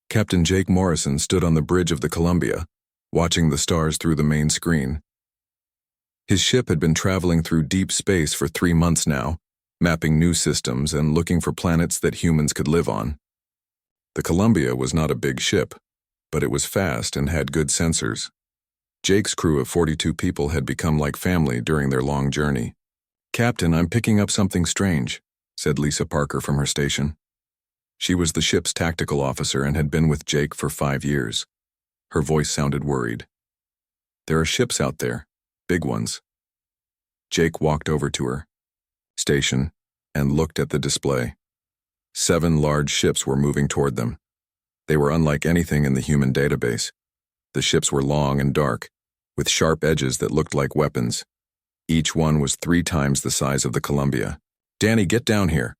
Captain Jake Morrison stood on the bridge of the Columbia, watching the stars through the main screen. His ship had been traveling through deep space for 3 months now, mapping new systems and looking for planets that humans could live on. The Columbia was not a big ship, but it was fast and had good sensors. Jake's crew of 42 people had become like family during their long journey. "Captain, I'm picking up something strange," said Lisa Parker from her station. She was the ship's tactical officer and had been with Jake for 5 years. Her voice sounded worried. "There are ships out there, big ones." Jake walked over to her station and looked at the display. 7 large ships were moving toward them. They were unlike anything in the human database. The ships were long and dark, with sharp edges that looked like weapons. Each one was 3 times the size of the Columbia. "Danny, get down here,"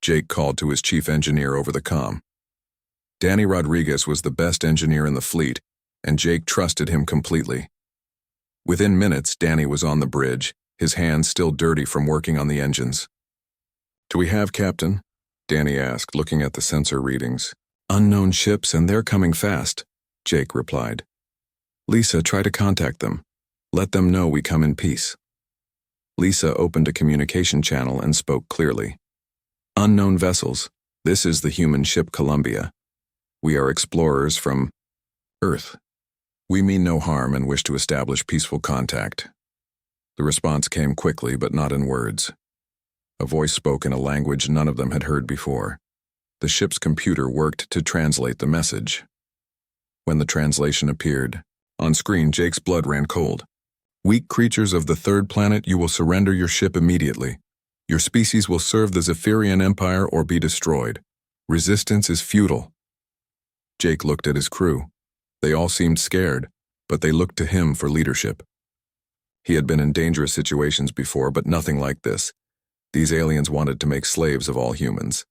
Jake called to his chief engineer over the comm. Danny Rodriguez was the best engineer in the fleet, and Jake trusted him completely. Within minutes, Danny was on the bridge, his hands still dirty from working on the engines. "Do we have, Captain?" Danny asked, looking at the sensor readings. "Unknown ships, and they're coming fast," Jake replied. "Lisa, try to contact them. Let them know we come in peace." Lisa opened a communication channel and spoke clearly. "Unknown vessels, this is the human ship Columbia. We are explorers from Earth. We mean no harm and wish to establish peaceful contact." The response came quickly, but not in words. A voice spoke in a language none of them had heard before. The ship's computer worked to translate the message. When the translation appeared, on screen Jake's blood ran cold. "Weak creatures of the 3rd planet, you will surrender your ship immediately. Your species will serve the Zephyrian Empire or be destroyed. Resistance is futile." Jake looked at his crew. They all seemed scared, but they looked to him for leadership. He had been in dangerous situations before, but nothing like this. These aliens wanted to make slaves of all humans.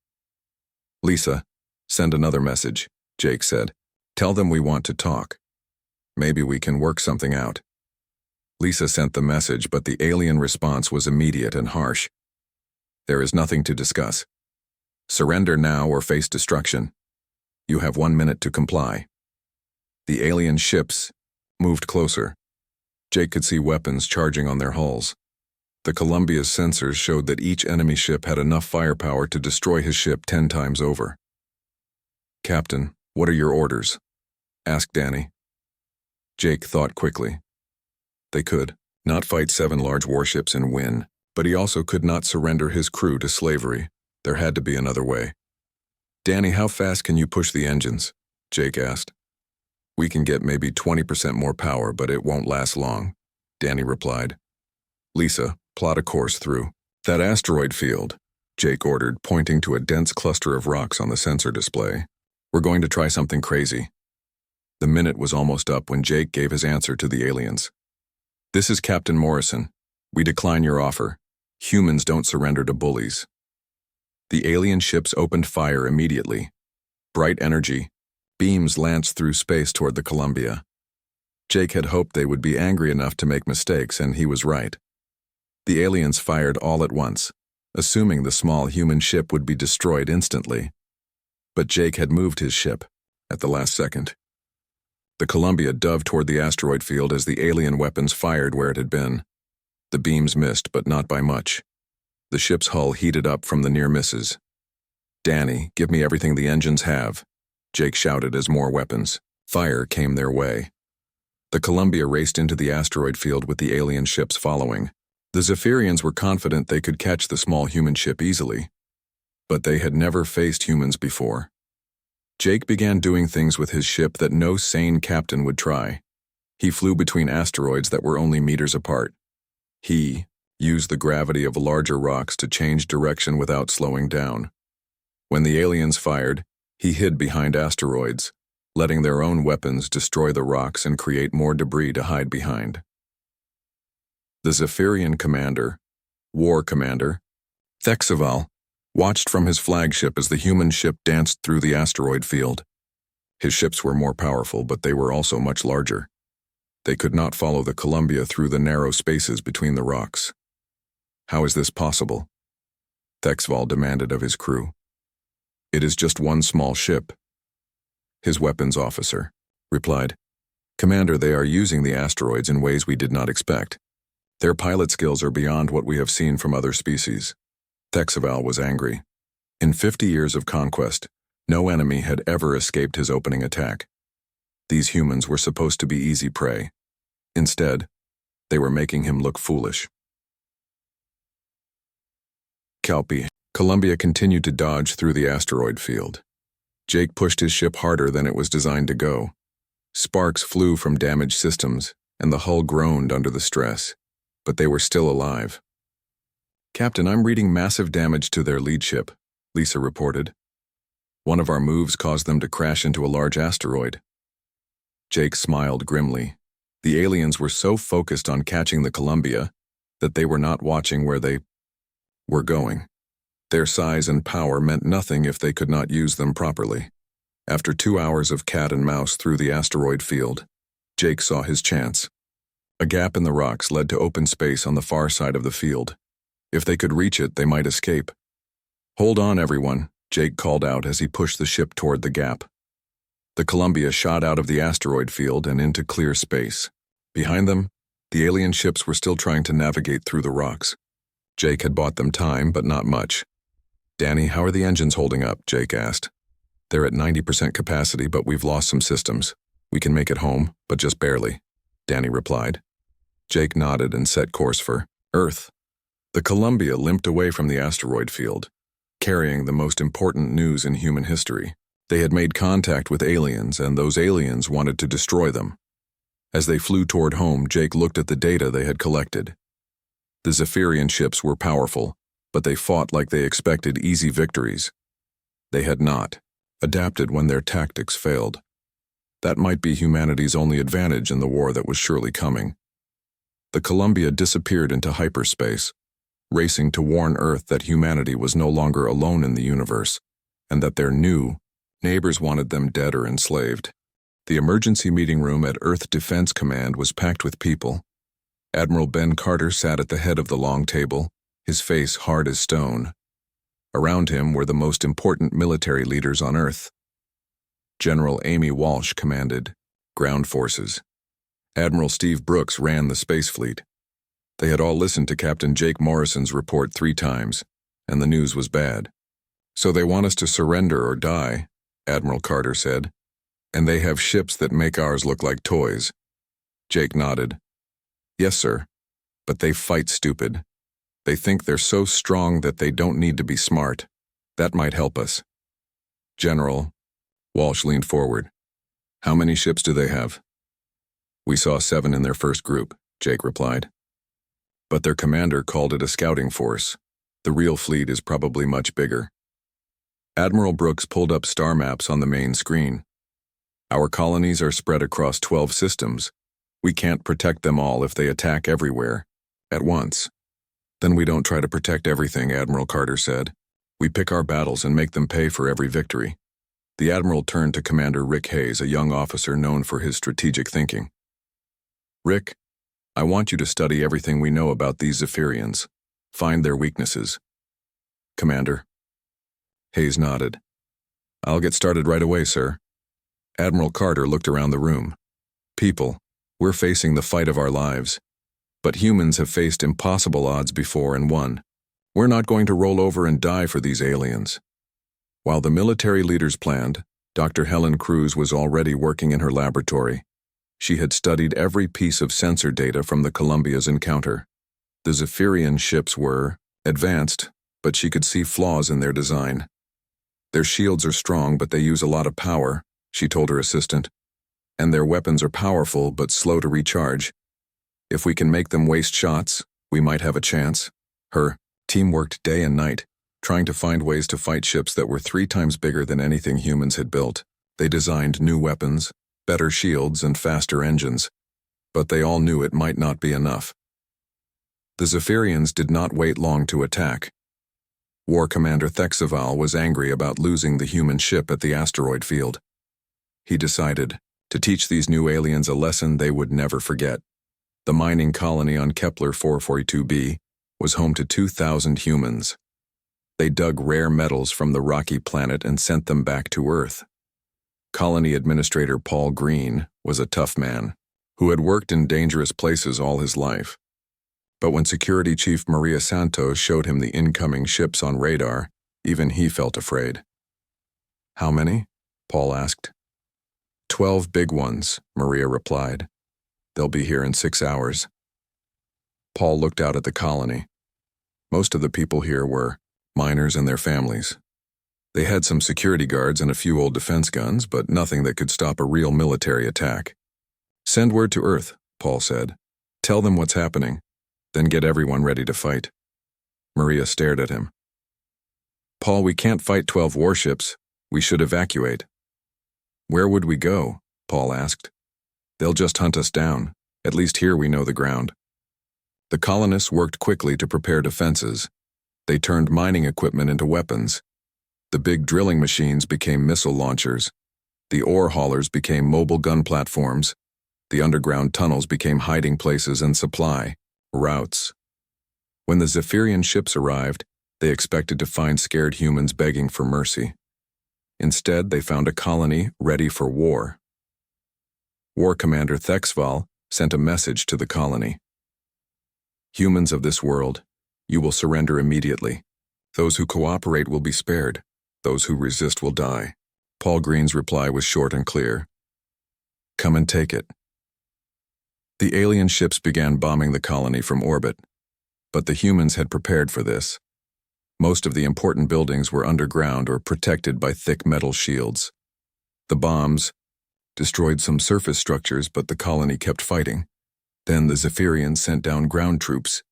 "Lisa, send another message," Jake said. "Tell them we want to talk. Maybe we can work something out." Lisa sent the message, but the alien response was immediate and harsh. "There is nothing to discuss. Surrender now or face destruction. You have 1 minute to comply." The alien ships moved closer. Jake could see weapons charging on their hulls. The Columbia's sensors showed that each enemy ship had enough firepower to destroy his ship 10 times over. "Captain, what are your orders?" asked Danny. Jake thought quickly. They could not fight 7 large warships and win, but he also could not surrender his crew to slavery. There had to be another way. "Danny, how fast can you push the engines?" Jake asked. "We can get maybe 20% more power, but it won't last long," Danny replied. "Lisa, plot a course through that asteroid field," Jake ordered, pointing to a dense cluster of rocks on the sensor display. "We're going to try something crazy." The minute was almost up when Jake gave his answer to the aliens. "This is Captain Morrison. We decline your offer. Humans don't surrender to bullies." The alien ships opened fire immediately. Bright energy, beams lanced through space toward the Columbia. Jake had hoped they would be angry enough to make mistakes, and he was right. The aliens fired all at once, assuming the small human ship would be destroyed instantly. But Jake had moved his ship at the last second. The Columbia dove toward the asteroid field as the alien weapons fired where it had been. The beams missed, but not by much. The ship's hull heated up from the near misses. "Danny, give me everything the engines have," Jake shouted as more weapons. Fire came their way. The Columbia raced into the asteroid field with the alien ships following. The Zephyrians were confident they could catch the small human ship easily, but they had never faced humans before. Jake began doing things with his ship that no sane captain would try. He flew between asteroids that were only meters apart. He used the gravity of larger rocks to change direction without slowing down. When the aliens fired, he hid behind asteroids, letting their own weapons destroy the rocks and create more debris to hide behind. The Zephyrian commander, war commander, Thexaval, watched from his flagship as the human ship danced through the asteroid field. His ships were more powerful, but they were also much larger. They could not follow the Columbia through the narrow spaces between the rocks. "How is this possible?" Thexval demanded of his crew. "It is just one small ship." His weapons officer replied, "Commander, they are using the asteroids in ways we did not expect. Their pilot skills are beyond what we have seen from other species." Thexaval was angry. In 50 years of conquest, no enemy had ever escaped his opening attack. These humans were supposed to be easy prey. Instead, they were making him look foolish. Calpe. Columbia continued to dodge through the asteroid field. Jake pushed his ship harder than it was designed to go. Sparks flew from damaged systems, and the hull groaned under the stress, but they were still alive. "Captain, I'm reading massive damage to their lead ship," Lisa reported. "One of our moves caused them to crash into a large asteroid." Jake smiled grimly. The aliens were so focused on catching the Columbia that they were not watching where they were going. Their size and power meant nothing if they could not use them properly. After 2 hours of cat and mouse through the asteroid field, Jake saw his chance. A gap in the rocks led to open space on the far side of the field. If they could reach it, they might escape. "Hold on, everyone," Jake called out as he pushed the ship toward the gap. The Columbia shot out of the asteroid field and into clear space. Behind them, the alien ships were still trying to navigate through the rocks. Jake had bought them time, but not much. "Danny, how are the engines holding up?" Jake asked. "They're at 90% capacity, but we've lost some systems. We can make it home, but just barely," Danny replied. Jake nodded and set course for Earth. The Columbia limped away from the asteroid field, carrying the most important news in human history. They had made contact with aliens, and those aliens wanted to destroy them. As they flew toward home, Jake looked at the data they had collected. The Zephyrian ships were powerful, but they fought like they expected easy victories. They had not adapted when their tactics failed. That might be humanity's only advantage in the war that was surely coming. The Columbia disappeared into hyperspace, racing to warn Earth that humanity was no longer alone in the universe, and that their new neighbors wanted them dead or enslaved. The emergency meeting room at Earth Defense Command was packed with people. Admiral Ben Carter sat at the head of the long table, his face hard as stone. Around him were the most important military leaders on Earth. General Amy Walsh commanded ground forces. Admiral Steve Brooks ran the space fleet. They had all listened to Captain Jake Morrison's report 3 times, and the news was bad. "So they want us to surrender or die," Admiral Carter said. "And they have ships that make ours look like toys." Jake nodded. "Yes, sir. But they fight stupid. They think they're so strong that they don't need to be smart. That might help us." "General," Walsh leaned forward. "How many ships do they have?" "We saw 7 in their first group," Jake replied. "But their commander called it a scouting force. The real fleet is probably much bigger." Admiral Brooks pulled up star maps on the main screen. "Our colonies are spread across 12 systems. We can't protect them all if they attack everywhere at once." "Then we don't try to protect everything," Admiral Carter said. "We pick our battles and make them pay for every victory." The Admiral turned to Commander Rick Hayes, a young officer known for his strategic thinking. "Rick, I want you to study everything we know about these Zephyrians. Find their weaknesses." "Commander." Hayes nodded. "I'll get started right away, sir." Admiral Carter looked around the room. "People, we're facing the fight of our lives. But humans have faced impossible odds before and won. We're not going to roll over and die for these aliens." While the military leaders planned, Dr. Helen Cruz was already working in her laboratory. She had studied every piece of sensor data from the Columbia's encounter. The Zephyrian ships were advanced, but she could see flaws in their design. "Their shields are strong, but they use a lot of power," she told her assistant. "And their weapons are powerful, but slow to recharge. If we can make them waste shots, we might have a chance." Her team worked day and night, trying to find ways to fight ships that were 3 times bigger than anything humans had built. They designed new weapons, better shields, and faster engines. But they all knew it might not be enough. The Zephyrians did not wait long to attack. War Commander Thexaval was angry about losing the human ship at the asteroid field. He decided to teach these new aliens a lesson they would never forget. The mining colony on Kepler 442b was home to 2,000 humans. They dug rare metals from the rocky planet and sent them back to Earth. Colony Administrator Paul Green was a tough man who had worked in dangerous places all his life. But when Security Chief Maria Santos showed him the incoming ships on radar, even he felt afraid. "How many?" Paul asked. 12 big ones," Maria replied. "They'll be here in 6 hours." Paul looked out at the colony. Most of the people here were miners and their families. They had some security guards and a few old defense guns, but nothing that could stop a real military attack. "Send word to Earth," Paul said. "Tell them what's happening, then get everyone ready to fight." Maria stared at him. "Paul, we can't fight 12 warships. We should evacuate." "Where would we go?" Paul asked. "They'll just hunt us down. At least here we know the ground." The colonists worked quickly to prepare defenses. They turned mining equipment into weapons. The big drilling machines became missile launchers. The ore haulers became mobile gun platforms. The underground tunnels became hiding places and supply routes. When the Zephyrian ships arrived, they expected to find scared humans begging for mercy. Instead, they found a colony ready for war. War Commander Thexval sent a message to the colony. "Humans of this world, you will surrender immediately. Those who cooperate will be spared. Those who resist will die." Paul Green's reply was short and clear. "Come and take it." The alien ships began bombing the colony from orbit, but the humans had prepared for this. Most of the important buildings were underground or protected by thick metal shields. The bombs destroyed some surface structures, but the colony kept fighting. Then the Zephyrians sent down ground troops.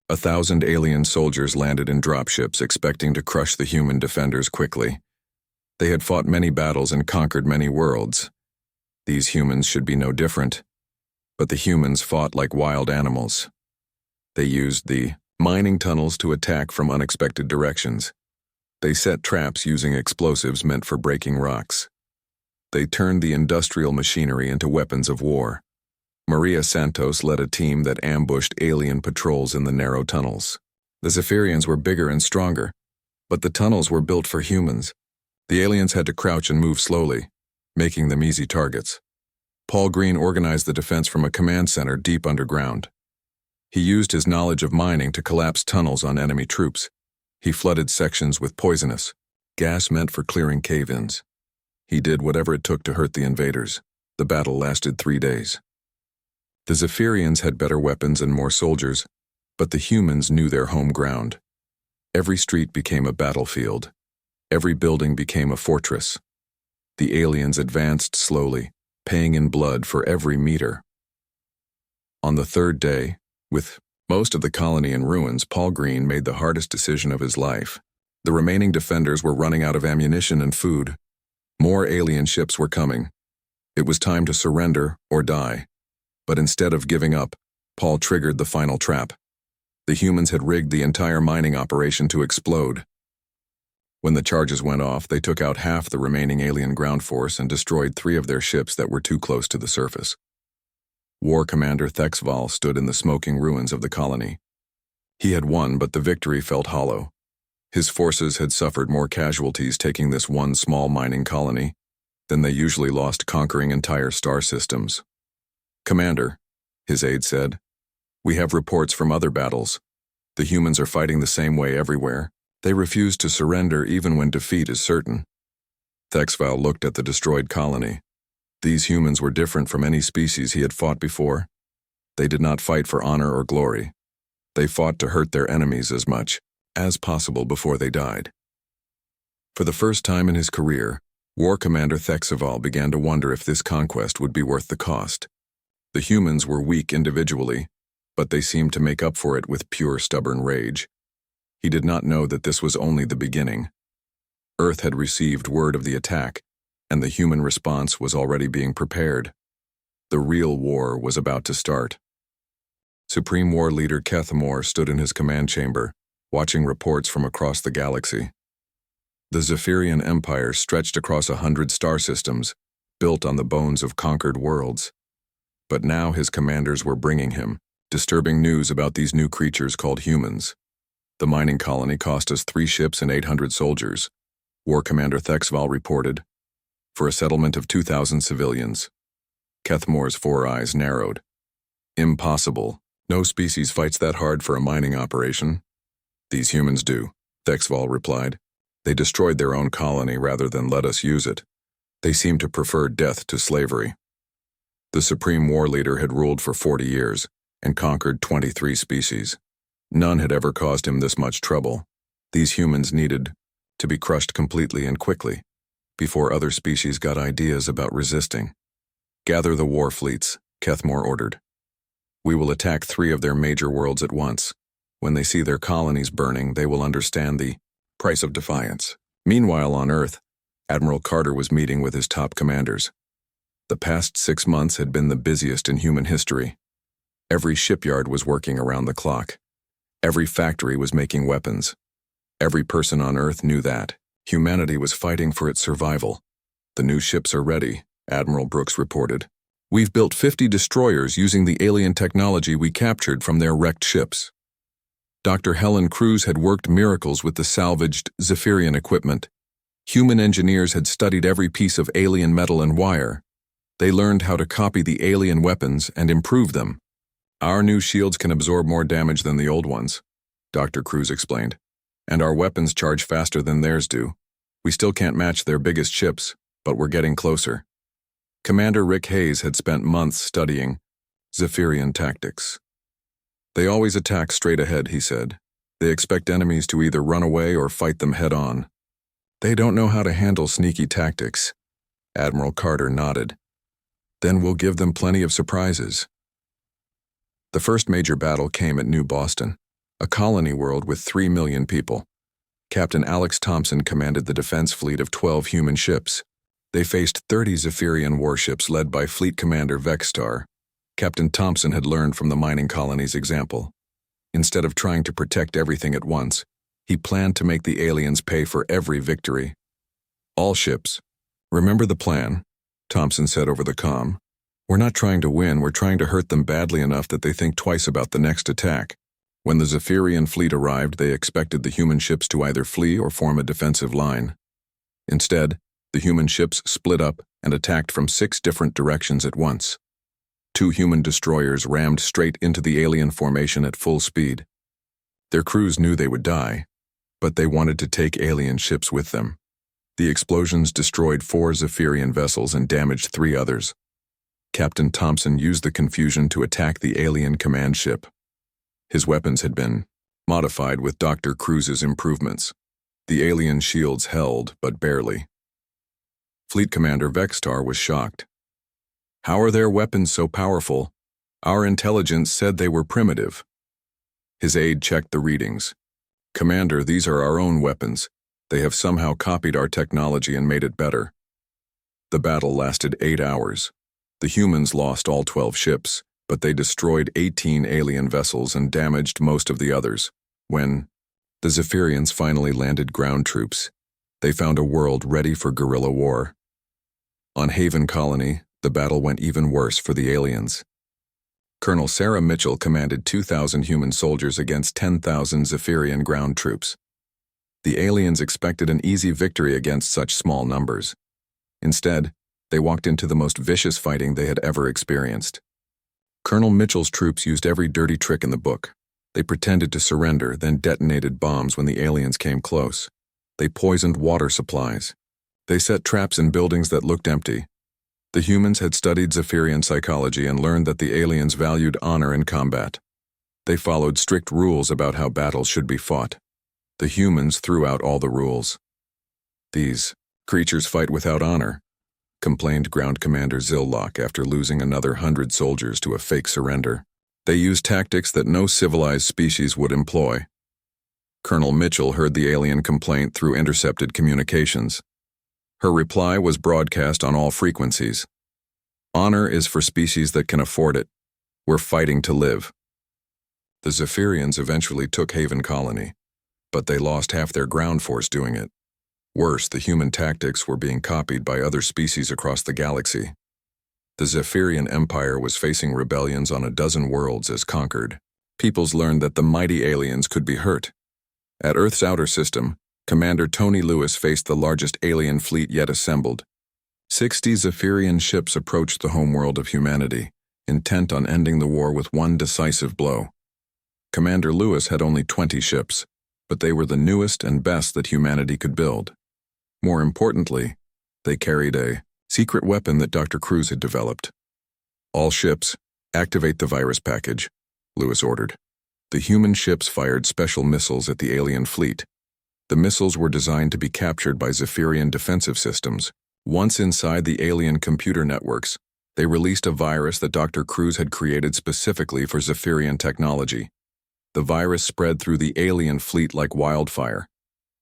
1,000 alien soldiers landed in dropships, expecting to crush the human defenders quickly. They had fought many battles and conquered many worlds. These humans should be no different. But the humans fought like wild animals. They used the mining tunnels to attack from unexpected directions. They set traps using explosives meant for breaking rocks. They turned the industrial machinery into weapons of war. Maria Santos led a team that ambushed alien patrols in the narrow tunnels. The Zephyrians were bigger and stronger, but the tunnels were built for humans. The aliens had to crouch and move slowly, making them easy targets. Paul Green organized the defense from a command center deep underground. He used his knowledge of mining to collapse tunnels on enemy troops. He flooded sections with poisonous gas meant for clearing cave-ins. He did whatever it took to hurt the invaders. The battle lasted 3 days. The Zephyrians had better weapons and more soldiers, but the humans knew their home ground. Every street became a battlefield. Every building became a fortress. The aliens advanced slowly, paying in blood for every meter. On the 3rd day, with most of the colony in ruins, Paul Green made the hardest decision of his life. The remaining defenders were running out of ammunition and food. More alien ships were coming. It was time to surrender or die. But instead of giving up, Paul triggered the final trap. The humans had rigged the entire mining operation to explode. When the charges went off, they took out half the remaining alien ground force and destroyed 3 of their ships that were too close to the surface. War Commander Thexval stood in the smoking ruins of the colony. He had won, but the victory felt hollow. His forces had suffered more casualties taking this one small mining colony than they usually lost conquering entire star systems. "Commander," his aide said, "we have reports from other battles. The humans are fighting the same way everywhere. They refuse to surrender even when defeat is certain." Thexval looked at the destroyed colony. These humans were different from any species he had fought before. They did not fight for honor or glory. They fought to hurt their enemies as much as possible before they died. For the first time in his career, War Commander Thexval began to wonder if this conquest would be worth the cost. The humans were weak individually, but they seemed to make up for it with pure stubborn rage. He did not know that this was only the beginning. Earth had received word of the attack, and the human response was already being prepared. The real war was about to start. Supreme War Leader Kethamor stood in his command chamber, watching reports from across the galaxy. The Zephyrian Empire stretched across 100 star systems, built on the bones of conquered worlds. But now his commanders were bringing him disturbing news about these new creatures called humans. "The mining colony cost us 3 ships and 800 soldiers," War Commander Thexval reported. for a settlement of 2,000 civilians. Kethmore's 4 eyes narrowed. Impossible. No species fights that hard for a mining operation. These humans do, Thexval replied. They destroyed their own colony rather than let us use it. They seem to prefer death to slavery. The Supreme War Leader had ruled for 40 years and conquered 23 species. None had ever caused him this much trouble. These humans needed to be crushed completely and quickly, before other species got ideas about resisting. Gather the war fleets, Kethmore ordered. We will attack 3 of their major worlds at once. When they see their colonies burning, they will understand the price of defiance. Meanwhile, on Earth, Admiral Carter was meeting with his top commanders. The past 6 months had been the busiest in human history. Every shipyard was working around the clock. Every factory was making weapons. Every person on Earth knew that. Humanity was fighting for its survival. The new ships are ready, Admiral Brooks reported. We've built 50 destroyers using the alien technology we captured from their wrecked ships. Dr. Helen Cruz had worked miracles with the salvaged Zephyrian equipment. Human engineers had studied every piece of alien metal and wire. They learned how to copy the alien weapons and improve them. Our new shields can absorb more damage than the old ones, Dr. Cruz explained. And our weapons charge faster than theirs do. We still can't match their biggest ships, but we're getting closer. Commander Rick Hayes had spent months studying Zephyrian tactics. They always attack straight ahead, he said. They expect enemies to either run away or fight them head-on. They don't know how to handle sneaky tactics. Admiral Carter nodded. Then we'll give them plenty of surprises. The first major battle came at New Boston, a colony world with 3 million people. Captain Alex Thompson commanded the defense fleet of 12 human ships. They faced 30 Zephyrian warships led by Fleet Commander Vexstar. Captain Thompson had learned from the mining colony's example. Instead of trying to protect everything at once, he planned to make the aliens pay for every victory. All ships. Remember the plan, Thompson said over the comm. We're not trying to win, we're trying to hurt them badly enough that they think twice about the next attack. When the Zephyrian fleet arrived, they expected the human ships to either flee or form a defensive line. Instead, the human ships split up and attacked from 6 different directions at once. 2 human destroyers rammed straight into the alien formation at full speed. Their crews knew they would die, but they wanted to take alien ships with them. The explosions destroyed 4 Zephyrian vessels and damaged 3 others. Captain Thompson used the confusion to attack the alien command ship. His weapons had been modified with Dr. Cruz's improvements. The alien shields held, but barely. Fleet Commander Vexstar was shocked. How are their weapons so powerful? Our intelligence said they were primitive. His aide checked the readings. Commander, these are our own weapons. They have somehow copied our technology and made it better. The battle lasted 8 hours. The humans lost all 12 ships, but they destroyed 18 alien vessels and damaged most of the others. When the Zephyrians finally landed ground troops, they found a world ready for guerrilla war. On Haven Colony, the battle went even worse for the aliens. Colonel Sarah Mitchell commanded 2,000 human soldiers against 10,000 Zephyrian ground troops. The aliens expected an easy victory against such small numbers. Instead, they walked into the most vicious fighting they had ever experienced. Colonel Mitchell's troops used every dirty trick in the book. They pretended to surrender, then detonated bombs when the aliens came close. They poisoned water supplies. They set traps in buildings that looked empty. The humans had studied Zephyrian psychology and learned that the aliens valued honor in combat. They followed strict rules about how battles should be fought. The humans threw out all the rules. These creatures fight without honor, complained Ground Commander Zillock after losing another 100 soldiers to a fake surrender. They use tactics that no civilized species would employ. Colonel Mitchell heard the alien complaint through intercepted communications. Her reply was broadcast on all frequencies. Honor is for species that can afford it. We're fighting to live. The Zephyrians eventually took Haven Colony, but they lost half their ground force doing it. Worse, the human tactics were being copied by other species across the galaxy. The Zephyrian Empire was facing rebellions on a dozen worlds as conquered. Peoples learned that the mighty aliens could be hurt. At Earth's outer system, Commander Tony Lewis faced the largest alien fleet yet assembled. 60 Zephyrian ships approached the homeworld of humanity, intent on ending the war with one decisive blow. Commander Lewis had only 20 ships, but they were the newest and best that humanity could build. More importantly, they carried a secret weapon that Dr. Cruz had developed. All ships, activate the virus package, Lewis ordered. The human ships fired special missiles at the alien fleet. The missiles were designed to be captured by Zephyrian defensive systems. Once inside the alien computer networks, they released a virus that Dr. Cruz had created specifically for Zephyrian technology. The virus spread through the alien fleet like wildfire.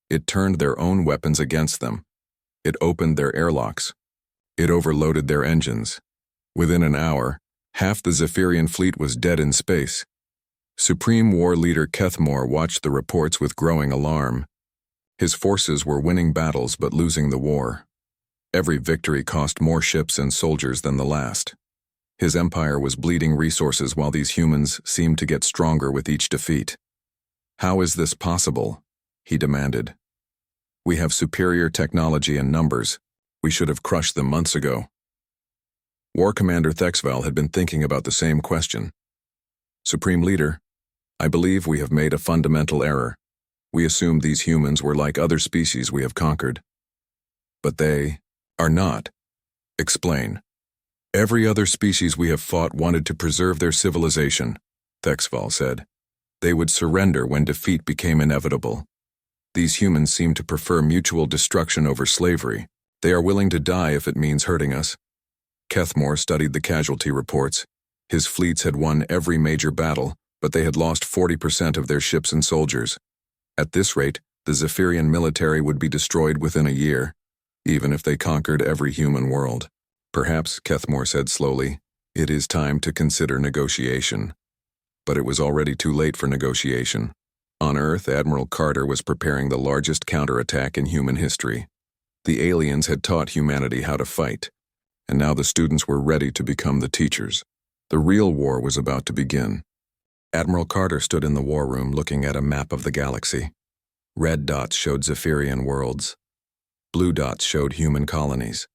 It turned their own weapons against them. It opened their airlocks. It overloaded their engines. Within an hour, half the Zephyrian fleet was dead in space. Supreme War Leader Kethmore watched the reports with growing alarm. His forces were winning battles but losing the war. Every victory cost more ships and soldiers than the last. His empire was bleeding resources while these humans seemed to get stronger with each defeat. "How is this possible?" he demanded. "We have superior technology and numbers. We should have crushed them months ago." War Commander Thexval had been thinking about the same question. "Supreme Leader, I believe we have made a fundamental error. We assumed these humans were like other species we have conquered. But they are not. Explain." "Every other species we have fought wanted to preserve their civilization," Thexval said. "They would surrender when defeat became inevitable. These humans seem to prefer mutual destruction over slavery. They are willing to die if it means hurting us." Kethmore studied the casualty reports. His fleets had won every major battle, but they had lost 40% of their ships and soldiers. At this rate, the Zephyrian military would be destroyed within a year, even if they conquered every human world. "Perhaps," Kethmore said slowly, "it is time to consider negotiation." But it was already too late for negotiation. On Earth, Admiral Carter was preparing the largest counterattack in human history. The aliens had taught humanity how to fight, and now the students were ready to become the teachers. The real war was about to begin. Admiral Carter stood in the war room looking at a map of the galaxy. Red dots showed Zephyrian worlds. Blue dots showed human colonies.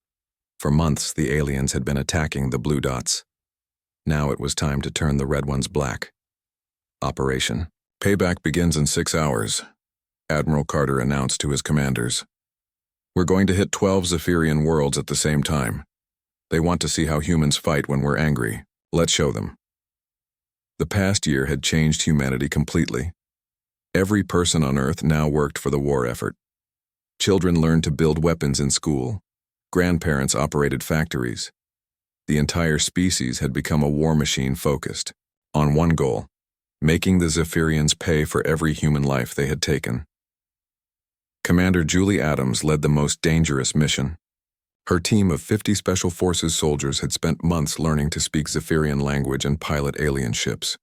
For months, the aliens had been attacking the blue dots. Now it was time to turn the red ones black. Operation Payback begins in 6 hours, Admiral Carter announced to his commanders. "We're going to hit 12 Zephyrian worlds at the same time. They want to see how humans fight when we're angry. Let's show them." The past year had changed humanity completely. Every person on Earth now worked for the war effort. Children learned to build weapons in school. Grandparents operated factories. The entire species had become a war machine focused on one goal: making the Zephyrians pay for every human life they had taken. Commander Julie Adams led the most dangerous mission. Her team of 50 Special Forces soldiers had spent months learning to speak Zephyrian language and pilot alien ships.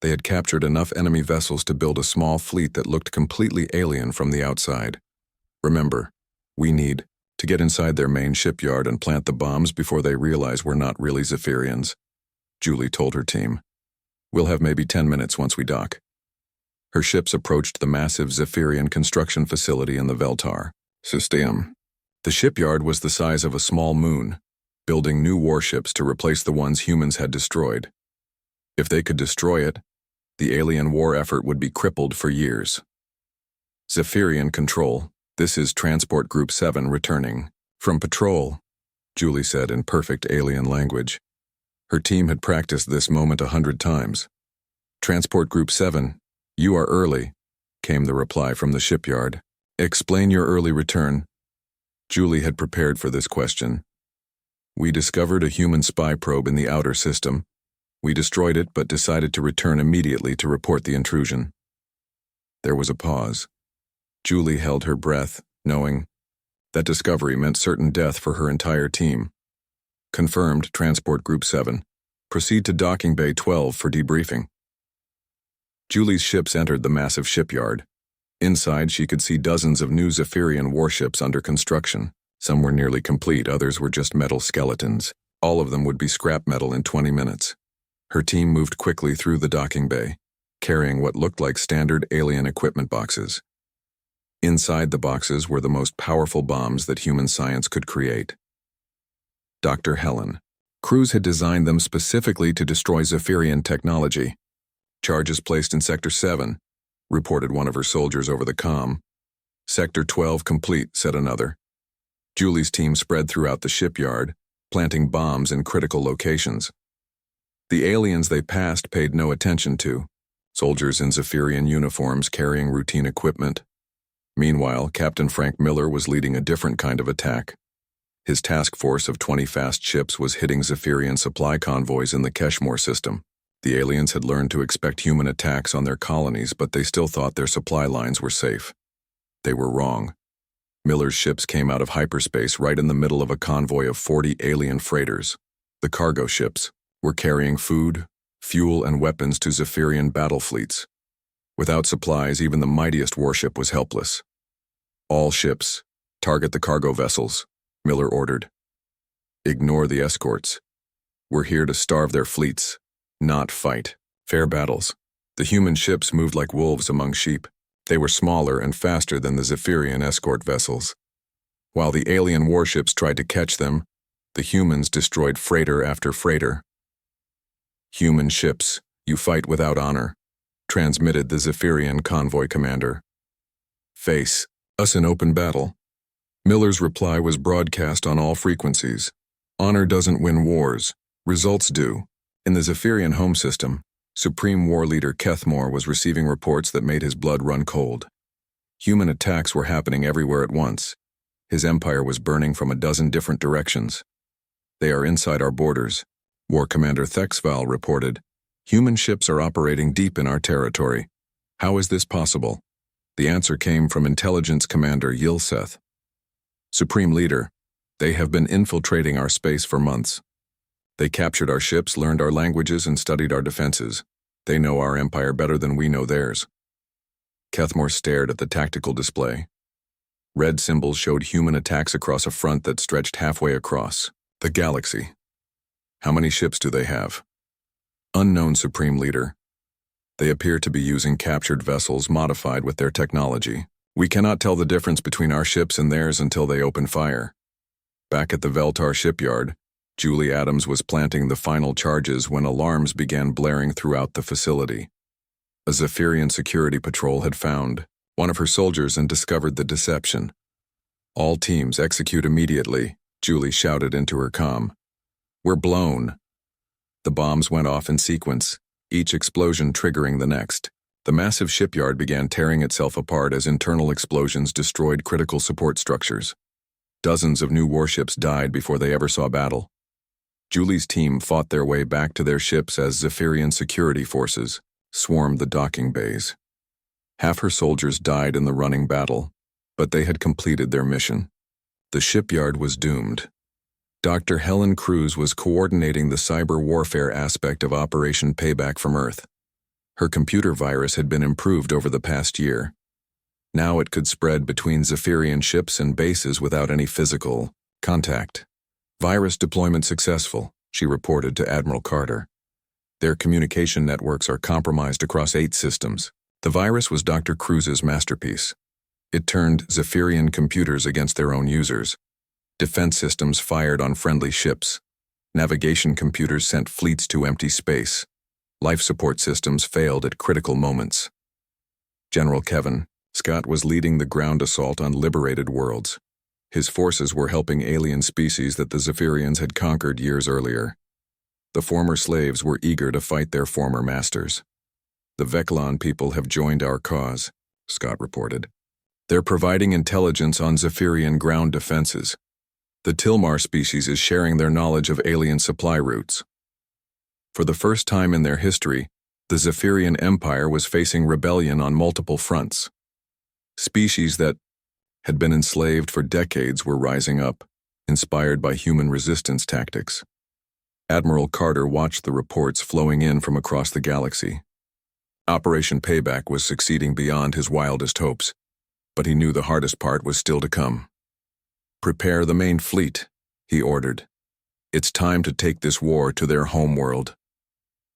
They had captured enough enemy vessels to build a small fleet that looked completely alien from the outside. "Remember, we need to get inside their main shipyard and plant the bombs before they realize we're not really Zephyrians," Julie told her team. "We'll have maybe 10 minutes once we dock." Her ships approached the massive Zephyrian construction facility in the Veltar system. The shipyard was the size of a small moon, building new warships to replace the ones humans had destroyed. If they could destroy it, the alien war effort would be crippled for years. "Zephyrian Control, this is Transport Group 7 returning from patrol," Julie said in perfect alien language. Her team had practiced this moment 100 times. "Transport Group 7, you are early," came the reply from the shipyard. "Explain your early return." Julie had prepared for this question. "We discovered a human spy probe in the outer system. We destroyed it but decided to return immediately to report the intrusion." There was a pause. Julie held her breath, knowing that discovery meant certain death for her entire team. "Confirmed, Transport Group 7. Proceed to Docking Bay 12 for debriefing." Julie's ships entered the massive shipyard. Inside, she could see dozens of new Zephyrian warships under construction. Some were nearly complete, others were just metal skeletons. All of them would be scrap metal in 20 minutes. Her team moved quickly through the docking bay, carrying what looked like standard alien equipment boxes. Inside the boxes were the most powerful bombs that human science could create. Dr. Helen. Cruz had designed them specifically to destroy Zephyrian technology. Charges placed in Sector 7, reported one of her soldiers over the comm. Sector 12 complete, said another. Julie's team spread throughout the shipyard, planting bombs in critical locations. The aliens they passed paid no attention to, soldiers in Zephyrian uniforms carrying routine equipment. Meanwhile, Captain Frank Miller was leading a different kind of attack. His task force of 20 fast ships was hitting Zephyrian supply convoys in the Keshmore system. The aliens had learned to expect human attacks on their colonies, but they still thought their supply lines were safe. They were wrong. Miller's ships came out of hyperspace right in the middle of a convoy of 40 alien freighters. The cargo ships were carrying food, fuel, and weapons to Zephyrian battle fleets. Without supplies, even the mightiest warship was helpless. All ships, target the cargo vessels, Miller ordered. Ignore the escorts. We're here to starve their fleets, not fight. Fair battles. The human ships moved like wolves among sheep. They were smaller and faster than the Zephyrian escort vessels. While the alien warships tried to catch them, the humans destroyed freighter after freighter. Human ships, you fight without honor, transmitted the Zephyrian convoy commander. Face us in open battle. Miller's reply was broadcast on all frequencies. Honor doesn't win wars, results do. In the Zephyrian home system, Supreme War Leader Kethmore was receiving reports that made his blood run cold. Human attacks were happening everywhere at once. His empire was burning from a dozen different directions. They are inside our borders, War Commander Thexval reported. Human ships are operating deep in our territory. How is this possible? The answer came from Intelligence Commander Yilseth. Supreme Leader, they have been infiltrating our space for months. They captured our ships, learned our languages, and studied our defenses. They know our empire better than we know theirs. Kethmore stared at the tactical display. Red symbols showed human attacks across a front that stretched halfway across the galaxy. How many ships do they have? Unknown, Supreme Leader. They appear to be using captured vessels modified with their technology. We cannot tell the difference between our ships and theirs until they open fire. Back at the Veltar shipyard, Julie Adams was planting the final charges when alarms began blaring throughout the facility. A Zephyrian security patrol had found one of her soldiers and discovered the deception. All teams execute immediately, Julie shouted into her comm. We're blown. The bombs went off in sequence, each explosion triggering the next. The massive shipyard began tearing itself apart as internal explosions destroyed critical support structures. Dozens of new warships died before they ever saw battle. Julie's team fought their way back to their ships as Zephyrian security forces swarmed the docking bays. Half her soldiers died in the running battle, but they had completed their mission. The shipyard was doomed. Dr. Helen Cruz was coordinating the cyber warfare aspect of Operation Payback from Earth. Her computer virus had been improved over the past year. Now it could spread between Zephyrian ships and bases without any physical contact. Virus deployment successful, she reported to Admiral Carter. Their communication networks are compromised across 8 systems. The virus was Dr. Cruz's masterpiece. It turned Zephyrian computers against their own users. Defense systems fired on friendly ships. Navigation computers sent fleets to empty space. Life support systems failed at critical moments. General Kevin Scott was leading the ground assault on liberated worlds. His forces were helping alien species that the Zephyrians had conquered years earlier. The former slaves were eager to fight their former masters. The Veclon people have joined our cause, Scott reported. They're providing intelligence on Zephyrian ground defenses. The Tilmar species is sharing their knowledge of alien supply routes. For the first time in their history, the Zephyrian Empire was facing rebellion on multiple fronts. Species that had been enslaved for decades were rising up, inspired by human resistance tactics. Admiral Carter watched the reports flowing in from across the galaxy. Operation Payback was succeeding beyond his wildest hopes, but he knew the hardest part was still to come. Prepare the main fleet, he ordered. It's time to take this war to their homeworld.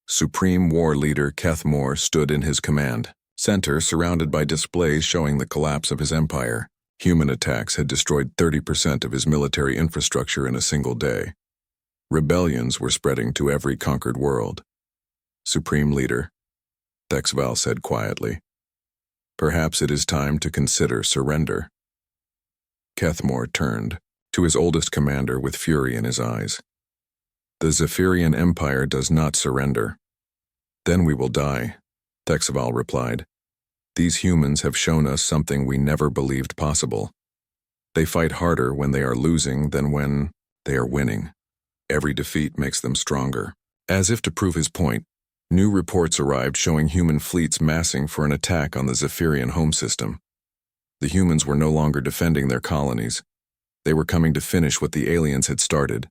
Supreme War Leader Kethmore stood in his command center, surrounded by displays showing the collapse of his empire. Human attacks had destroyed 30% of his military infrastructure in a single day. Rebellions were spreading to every conquered world. Supreme Leader, HFY said quietly, perhaps it is time to consider surrender. Kethmore turned to his oldest commander with fury in his eyes. The Zephyrian Empire does not surrender. Then we will die, HFY replied. These humans have shown us something we never believed possible. They fight harder when they are losing than when they are winning. Every defeat makes them stronger. As if to prove his point, new reports arrived showing human fleets massing for an attack on the Zephyrian home system. The humans were no longer defending their colonies. They were coming to finish what the aliens had started.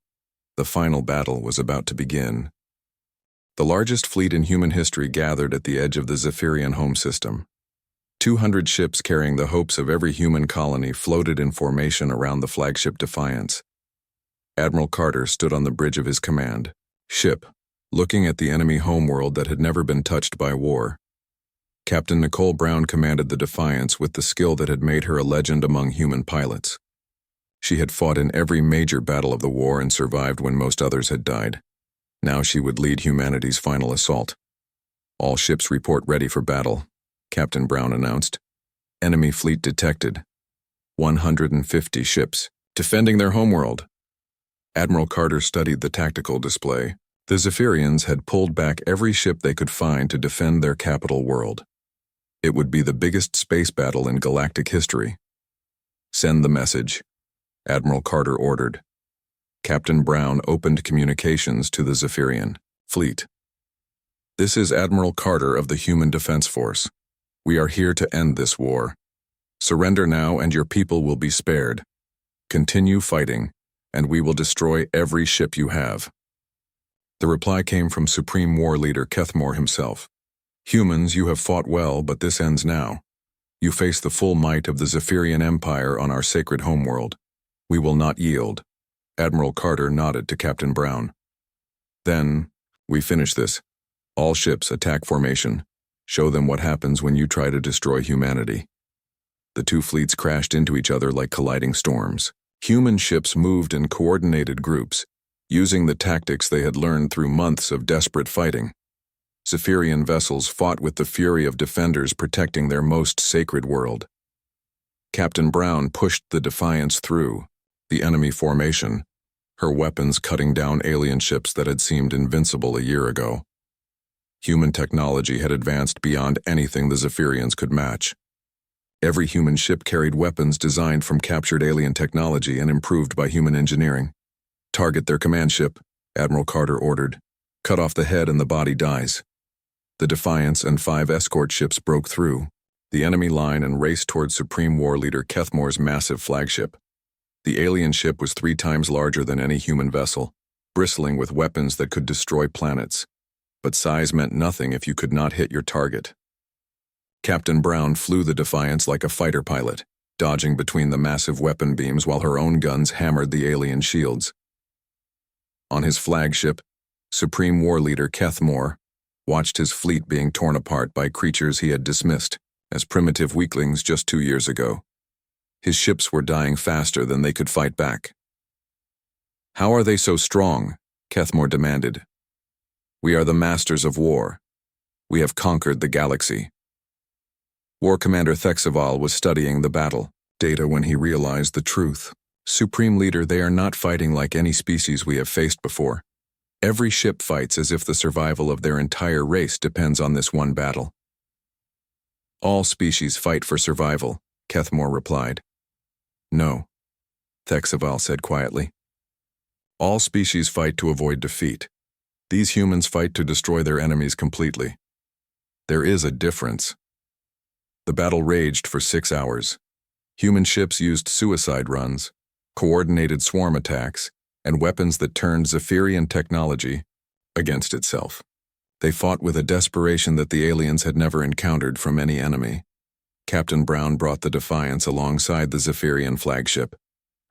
The final battle was about to begin. The largest fleet in human history gathered at the edge of the Zephyrian home system. 200 ships carrying the hopes of every human colony floated in formation around the flagship Defiance. Admiral Carter stood on the bridge of his command ship, looking at the enemy homeworld that had never been touched by war. Captain Nicole Brown commanded the Defiance with the skill that had made her a legend among human pilots. She had fought in every major battle of the war and survived when most others had died. Now she would lead humanity's final assault. All ships report ready for battle, Captain Brown announced. Enemy fleet detected. 150 ships, defending their homeworld. Admiral Carter studied the tactical display. The Zephyrians had pulled back every ship they could find to defend their capital world. It would be the biggest space battle in galactic history. Send the message, Admiral Carter ordered. Captain Brown opened communications to the Zephyrian fleet. This is Admiral Carter of the Human Defense Force. We are here to end this war. Surrender now and your people will be spared. Continue fighting, and we will destroy every ship you have. The reply came from Supreme War Leader Kethmore himself. Humans, you have fought well, but this ends now. You face the full might of the Zephyrian Empire on our sacred homeworld. We will not yield. Admiral Carter nodded to Captain Brown. Then, we finish this. All ships attack formation. Show them what happens when you try to destroy humanity. The two fleets crashed into each other like colliding storms. Human ships moved in coordinated groups, using the tactics they had learned through months of desperate fighting. Zephyrian vessels fought with the fury of defenders protecting their most sacred world. Captain Brown pushed the Defiance through the enemy formation, her weapons cutting down alien ships that had seemed invincible a year ago. Human technology had advanced beyond anything the Zephyrians could match. Every human ship carried weapons designed from captured alien technology and improved by human engineering. Target their command ship, Admiral Carter ordered. Cut off the head and the body dies. The Defiance and 5 escort ships broke through the enemy line and raced toward Supreme War Leader Kethmore's massive flagship. The alien ship was 3 times larger than any human vessel, bristling with weapons that could destroy planets. But size meant nothing if you could not hit your target. Captain Brown flew the Defiance like a fighter pilot, dodging between the massive weapon beams while her own guns hammered the alien shields. On his flagship, Supreme War Leader Kethmore watched his fleet being torn apart by creatures he had dismissed as primitive weaklings just 2 years ago. His ships were dying faster than they could fight back. How are they so strong? Kethmore demanded. We are the masters of war. We have conquered the galaxy. War Commander HFY was studying the battle data when he realized the truth. Supreme Leader, they are not fighting like any species we have faced before. Every ship fights as if the survival of their entire race depends on this one battle. All species fight for survival, Kethmore replied. No, HFY said quietly. All species fight to avoid defeat. These humans fight to destroy their enemies completely. There is a difference. The battle raged for 6 hours. Human ships used suicide runs, coordinated swarm attacks, and weapons that turned Zephyrian technology against itself. They fought with a desperation that the aliens had never encountered from any enemy. Captain Brown brought the Defiance alongside the Zephyrian flagship.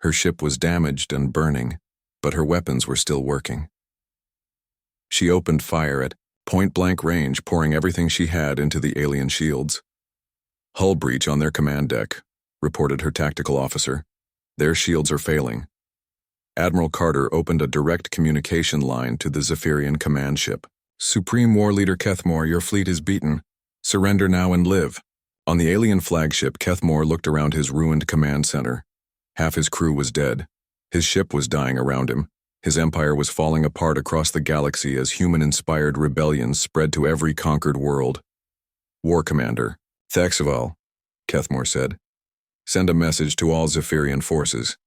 Her ship was damaged and burning, but her weapons were still working. She opened fire at point-blank range, pouring everything she had into the alien shields. Hull breach on their command deck, reported her tactical officer. Their shields are failing. Admiral Carter opened a direct communication line to the Zephyrian command ship. Supreme War Leader Kethmore, your fleet is beaten. Surrender now and live. On the alien flagship, Kethmore looked around his ruined command center. Half his crew was dead. His ship was dying around him. His empire was falling apart across the galaxy as human-inspired rebellions spread to every conquered world. War Commander, Thexval, Kethmore said. Send a message to all Zephyrian forces.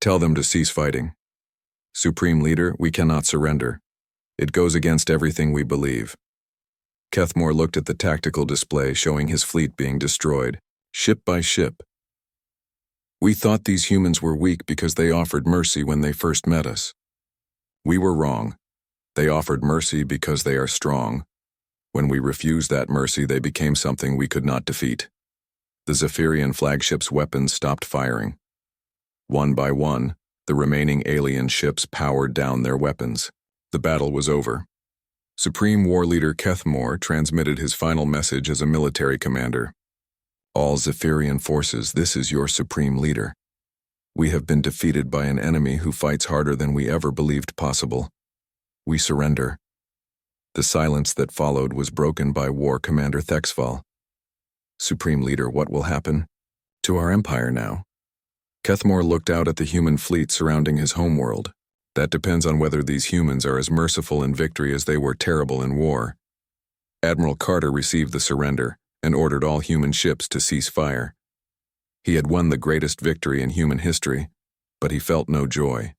Tell them to cease fighting. Supreme Leader, we cannot surrender. It goes against everything we believe. Kethmore looked at the tactical display showing his fleet being destroyed, ship by ship. We thought these humans were weak because they offered mercy when they first met us. We were wrong. They offered mercy because they are strong. When we refused that mercy, they became something we could not defeat. The Zephyrian flagship's weapons stopped firing. One by one, the remaining alien ships powered down their weapons. The battle was over. Supreme War Leader Kethmore transmitted his final message as a military commander. All Zephyrian forces, this is your Supreme Leader. We have been defeated by an enemy who fights harder than we ever believed possible. We surrender. The silence that followed was broken by War Commander Thexval. Supreme Leader, what will happen to our empire now? Kethmore looked out at the human fleet surrounding his homeworld. That depends on whether these humans are as merciful in victory as they were terrible in war. Admiral Carter received the surrender and ordered all human ships to cease fire. He had won the greatest victory in human history, but he felt no joy.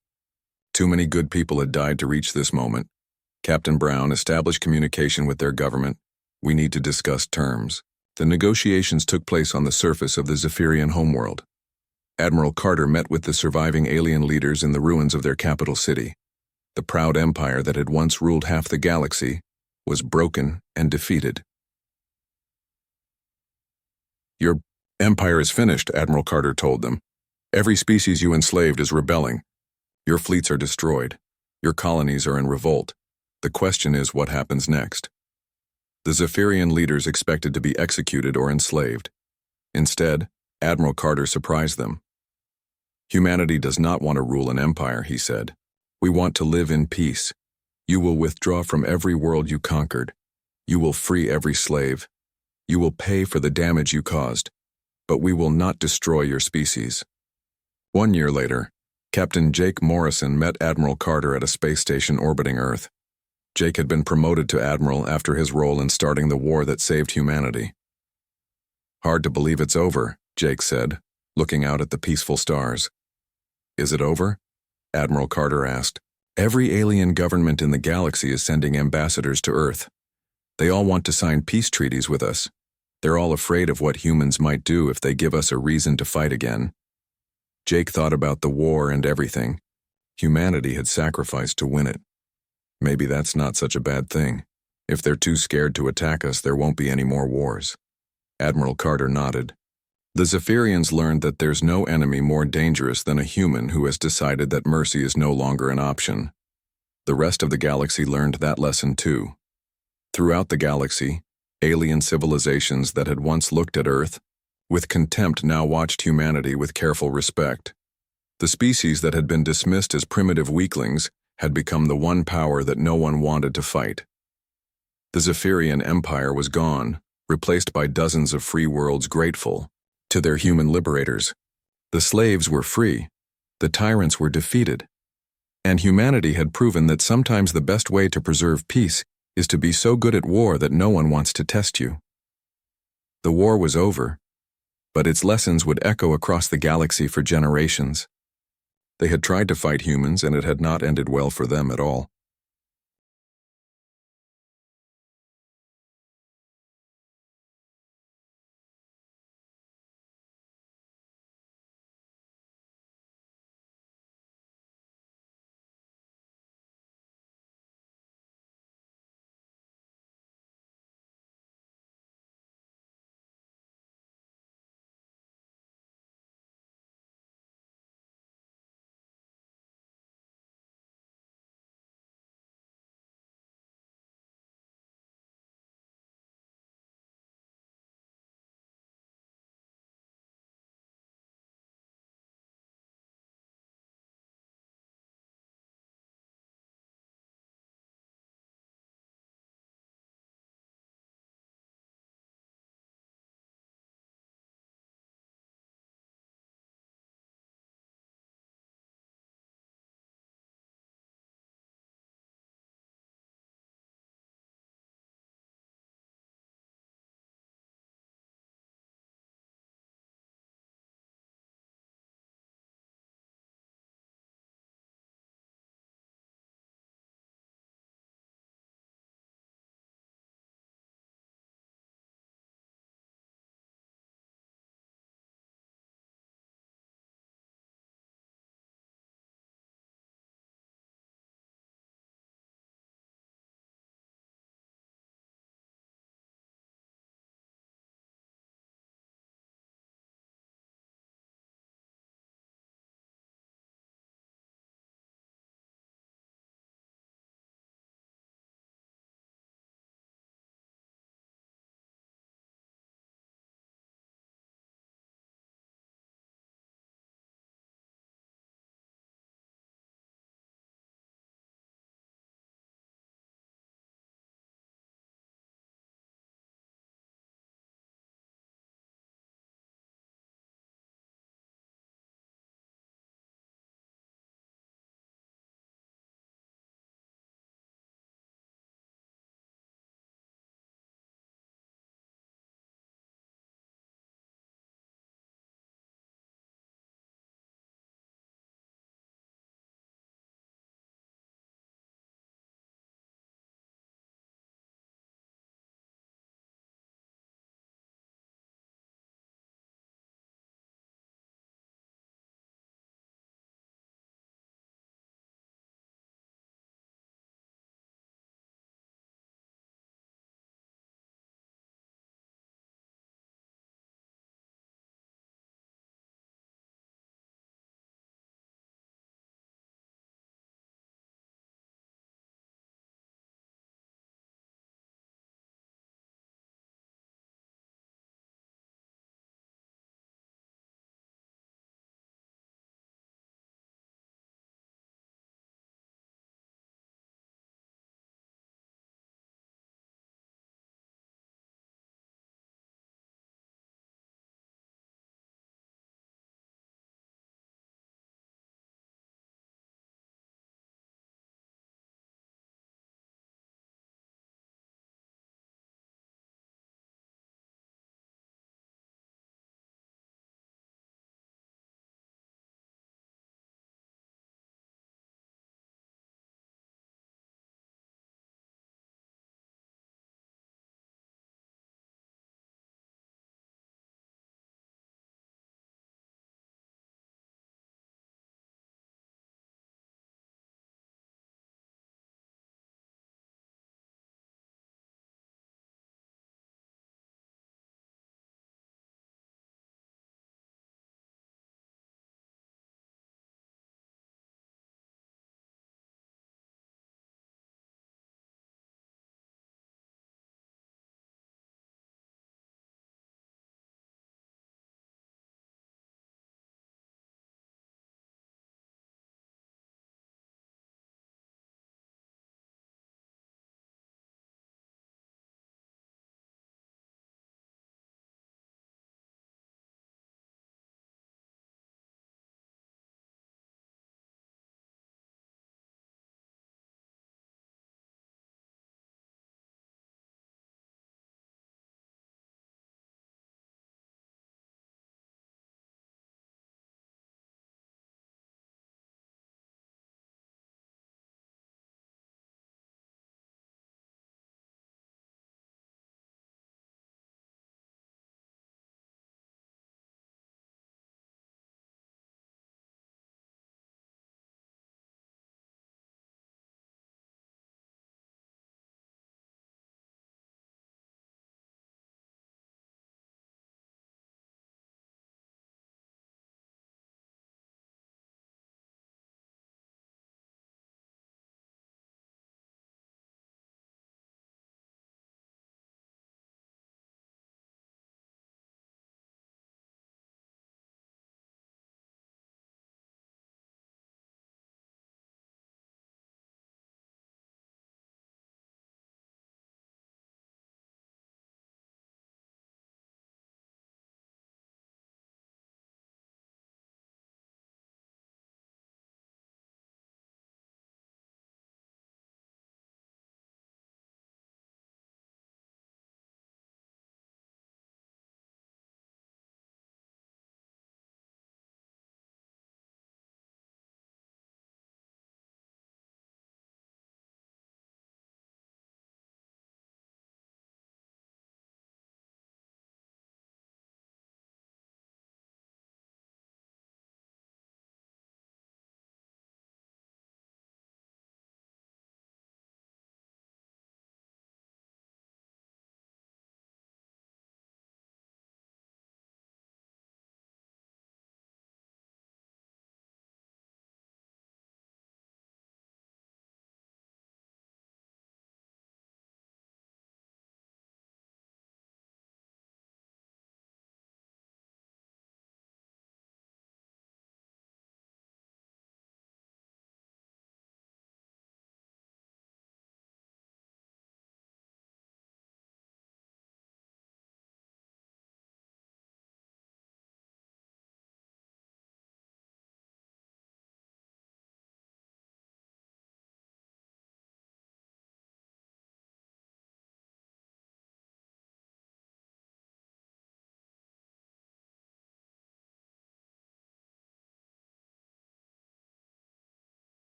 Too many good people had died to reach this moment. Captain Brown established communication with their government. We need to discuss terms. The negotiations took place on the surface of the Zephyrian homeworld. Admiral Carter met with the surviving alien leaders in the ruins of their capital city. The proud empire that had once ruled half the galaxy was broken and defeated. Your empire is finished, Admiral Carter told them. Every species you enslaved is rebelling. Your fleets are destroyed. Your colonies are in revolt. The question is what happens next. The Zephyrian leaders expected to be executed or enslaved. Instead, Admiral Carter surprised them. Humanity does not want to rule an empire, he said. We want to live in peace. You will withdraw from every world you conquered. You will free every slave. You will pay for the damage you caused. But we will not destroy your species. 1 year later, Captain Jake Morrison met Admiral Carter at a space station orbiting Earth. Jake had been promoted to admiral after his role in starting the war that saved humanity. Hard to believe it's over, Jake said, looking out at the peaceful stars. Is it over? Admiral Carter asked. Every alien government in the galaxy is sending ambassadors to Earth. They all want to sign peace treaties with us. They're all afraid of what humans might do if they give us a reason to fight again. Jake thought about the war and everything. Humanity had sacrificed to win it. Maybe that's not such a bad thing. If they're too scared to attack us, there won't be any more wars. Admiral Carter nodded. The Zephyrians learned that there's no enemy more dangerous than a human who has decided that mercy is no longer an option. The rest of the galaxy learned that lesson too. Throughout the galaxy, alien civilizations that had once looked at Earth with contempt now watched humanity with careful respect. The species that had been dismissed as primitive weaklings had become the one power that no one wanted to fight. The Zephyrian Empire was gone, replaced by dozens of free worlds grateful to their human liberators. The slaves were free, the tyrants were defeated, and humanity had proven that sometimes the best way to preserve peace is to be so good at war that no one wants to test you. The war was over, but its lessons would echo across the galaxy for generations. They had tried to fight humans, and it had not ended well for them at all.